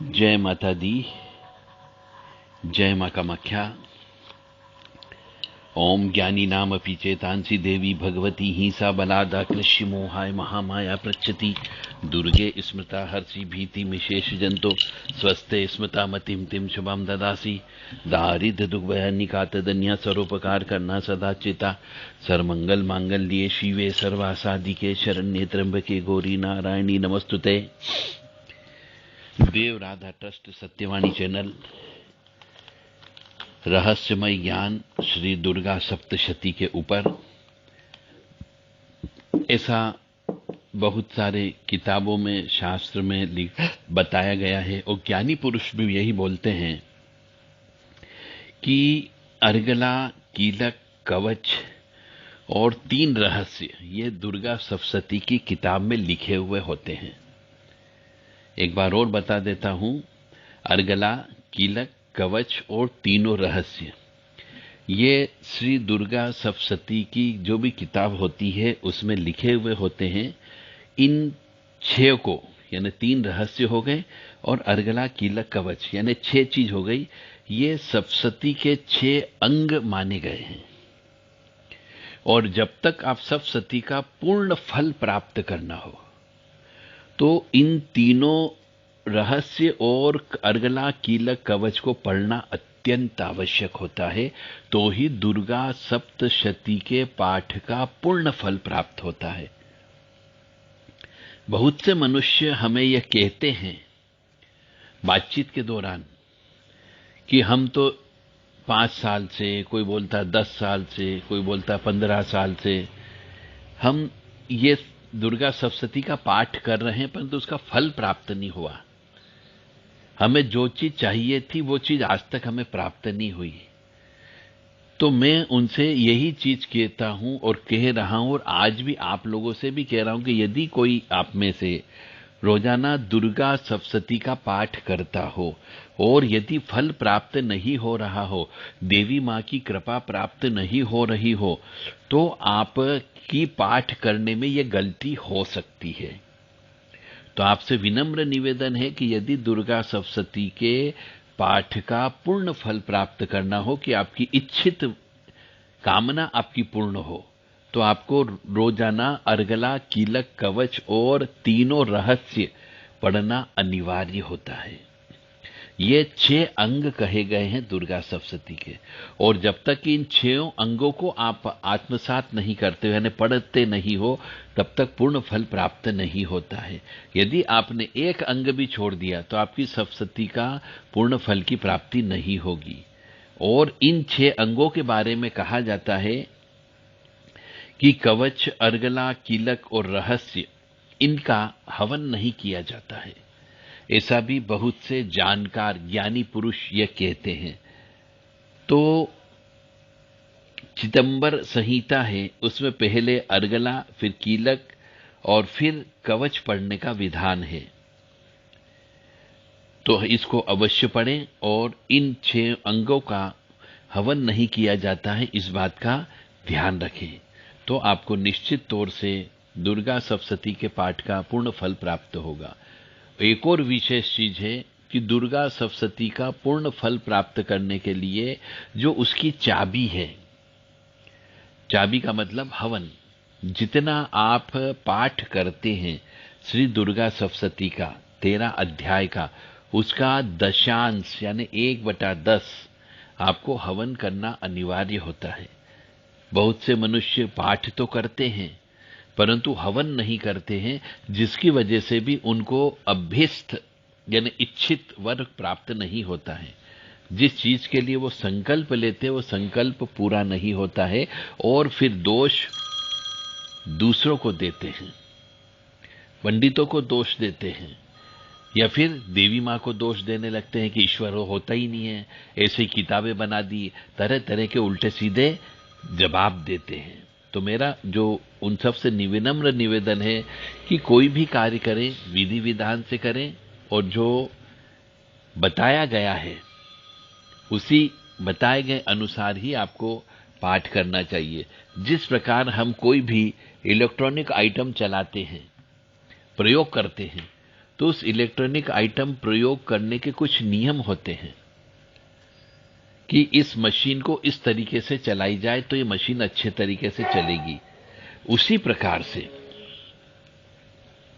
जय माता दी। जय माँ कामाख्या। ओम ज्ञानी नाम अपि चेतांसी देवी भगवती हिंसा बलादा कृष्य मोहाय महामाया प्रच्यति दुर्गे स्मृता हर्षि भीति विशेष जंतो स्वस्थे स्मृता मतिम तिम शुभम ददासी दारिद्र दुर्भय निकातदन्या सरोपकार करना सदा चेता सर्वमंगल मांगल्ये शिवे सर्वासादिके शरण्ये त्र्यंबके गौरी नारायणी नमस्तुते। देव राधा ट्रस्ट सत्यवाणी चैनल रहस्यमय ज्ञान श्री दुर्गा सप्तशती के ऊपर ऐसा बहुत सारे किताबों में शास्त्र में बताया गया है और ज्ञानी पुरुष भी यही बोलते हैं कि अर्गला, कीलक, कवच और 3 रहस्य ये दुर्गा सप्तशती की किताब में लिखे हुए होते हैं। एक बार और बता देता हूं, अर्गला, कीलक, कवच और 3 रहस्य ये श्री दुर्गा सप्तशती की जो भी किताब होती है उसमें लिखे हुए होते हैं। इन 6 को यानी 3 रहस्य हो गए और अर्गला, कीलक, कवच यानी 6 चीज हो गई। ये सप्तशती के 6 अंग माने गए हैं और जब तक आप सप्तशती का पूर्ण फल प्राप्त करना हो तो इन तीनों रहस्य और अर्गला, कीलक, कवच को पढ़ना अत्यंत आवश्यक होता है। तो ही दुर्गा सप्तशती के पाठ का पूर्ण फल प्राप्त होता है। बहुत से मनुष्य हमें यह कहते हैं बातचीत के दौरान कि हम तो 5 साल से, कोई बोलता 10 साल से, कोई बोलता 15 साल से हम ये दुर्गा सप्तशती का पाठ कर रहे हैं, परंतु उसका फल प्राप्त नहीं हुआ। हमें जो चीज चाहिए थी वो चीज आज तक हमें प्राप्त नहीं हुई। तो मैं उनसे यही चीज कहता हूं और कह रहा हूं और आज भी आप लोगों से भी कह रहा हूं कि यदि कोई आप में से रोजाना दुर्गा सप्तशती का पाठ करता हो और यदि फल प्राप्त नहीं हो रहा हो, देवी मां की कृपा प्राप्त नहीं हो रही हो, तो आप की पाठ करने में यह गलती हो सकती है। तो आपसे विनम्र निवेदन है कि यदि दुर्गा सप्तशती के पाठ का पूर्ण फल प्राप्त करना हो, कि आपकी इच्छित कामना आपकी पूर्ण हो, तो आपको रोजाना अर्गला, कीलक, कवच और 3 रहस्य पढ़ना अनिवार्य होता है। ये 6 अंग कहे गए हैं दुर्गा सप्तशती के, और जब तक इन 6 अंगों को आप आत्मसात नहीं करते हो यानी पढ़ते नहीं हो, तब तक पूर्ण फल प्राप्त नहीं होता है। यदि आपने एक अंग भी छोड़ दिया तो आपकी सप्तशती का पूर्ण फल की प्राप्ति नहीं होगी। और इन 6 अंगों के बारे में कहा जाता है कि कवच, अर्गला, कीलक और रहस्य इनका हवन नहीं किया जाता है। ऐसा भी बहुत से जानकार ज्ञानी पुरुष यह कहते हैं। तो चिदंबर संहिता है, उसमें पहले अर्गला, फिर कीलक और फिर कवच पढ़ने का विधान है। तो इसको अवश्य पढ़ें और इन 6 अंगों का हवन नहीं किया जाता है, इस बात का ध्यान रखें। तो आपको निश्चित तौर से दुर्गा सप्तशती के पाठ का पूर्ण फल प्राप्त होगा। एक और विशेष चीज है कि दुर्गा सप्तशती का पूर्ण फल प्राप्त करने के लिए जो उसकी चाबी है, चाबी का मतलब हवन, जितना आप पाठ करते हैं श्री दुर्गा सप्तशती का 13 अध्याय का, उसका दशांश यानी 1/10 आपको हवन करना अनिवार्य होता है। बहुत से मनुष्य पाठ तो करते हैं परंतु हवन नहीं करते हैं, जिसकी वजह से भी उनको अभीष्ट यानी इच्छित वर प्राप्त नहीं होता है। जिस चीज के लिए वो संकल्प लेते हैं वो संकल्प पूरा नहीं होता है और फिर दोष दूसरों को देते हैं, पंडितों को दोष देते हैं या फिर देवी मां को दोष देने लगते हैं कि ईश्वर होता ही नहीं है, ऐसे किताबें बना दी, तरह तरह के उल्टे सीधे जवाब देते हैं। तो मेरा जो उन सब से विनम्र निवेदन है कि कोई भी कार्य करें विधि विधान से करें और जो बताया गया है उसी बताए गए अनुसार ही आपको पाठ करना चाहिए। जिस प्रकार हम कोई भी इलेक्ट्रॉनिक आइटम चलाते हैं, प्रयोग करते हैं, तो उस इलेक्ट्रॉनिक आइटम प्रयोग करने के कुछ नियम होते हैं कि इस मशीन को इस तरीके से चलाई जाए तो ये मशीन अच्छे तरीके से चलेगी। उसी प्रकार से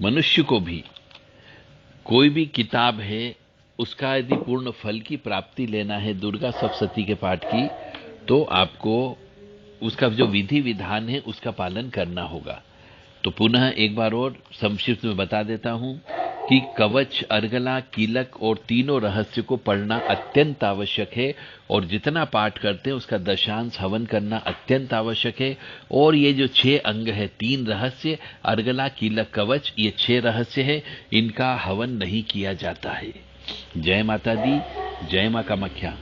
मनुष्य को भी कोई भी किताब है, उसका यदि पूर्ण फल की प्राप्ति लेना है दुर्गा सप्तशती के पाठ की, तो आपको उसका जो विधि विधान है उसका पालन करना होगा। तो पुनः एक बार और संक्षिप्त में बता देता हूं कि कवच, अर्गला, कीलक और तीनों रहस्य को पढ़ना अत्यंत आवश्यक है, और जितना पाठ करते हैं उसका दशांश हवन करना अत्यंत आवश्यक है। और ये जो 6 अंग है, 3 रहस्य, अर्गला, कीलक, कवच, ये 6 रहस्य है, इनका हवन नहीं किया जाता है। जय माता दी, जय मां कामाख्या।